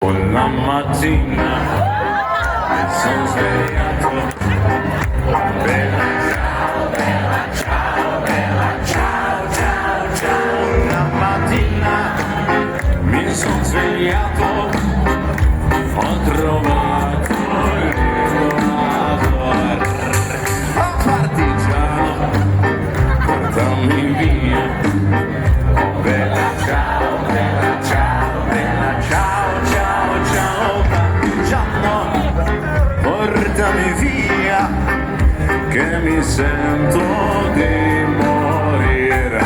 Una mattina mi sono svegliato, bella ciao, bella ciao, bella ciao, ciao, ciao. Una mattina mi sono svegliato, ho trovato l'equatore. Oh partigiano, portami via, bella ciao, bella ciao, bella ciao, ciao, ciao, partigiano, portami via, che mi sento di morire.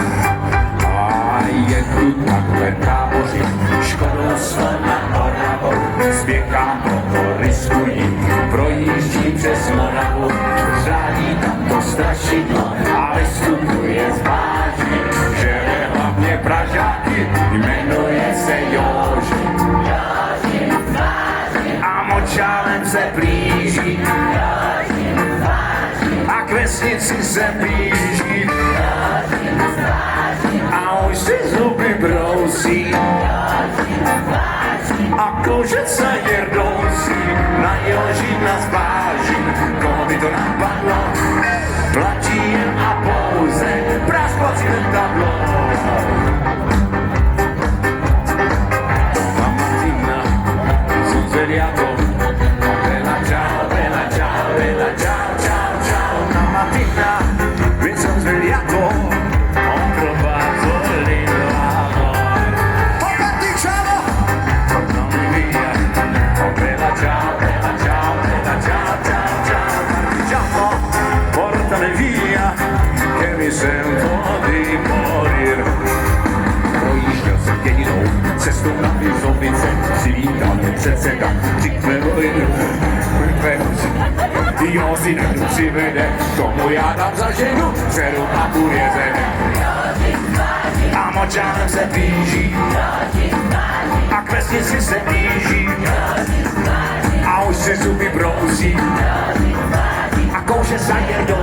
Je tutta queta boží, škodu slova Oravu, spěchám proto riskuji, projíždím přes Moravu, řádí tam to strašidlo a vystupuje zvážně, že je hlavně Pražáky, jmenuje se Joži. A močálem se blíží, a k vesnici se blíží, a už si zuby brousí, a kouže se jerdousí, na Joží nás váží, koho by to napadlo, platí jen a pouze pražkovací letadlo. Doma Martina, son svegliato, bella ciao, bella ciao, bella ciao, ciao, ciao. Doma Martina, mi son svegliato, ho trovato l'amore. Oh partigiano, portami via, oh bella ciao, bella ciao, bella ciao, ciao, ciao. Partigiano, portami via, che mi sento di morir. Projížděl jsem dědinou, cestou na Vizovice, si vítal mě předseda, říkne vojnu, jo si nekdo přivede, tomu já dám za ženu, dceru a půl jezene. A močálem se blíží, a k vesnici se blíží, a už se zuby brousí, a kouše za jedou.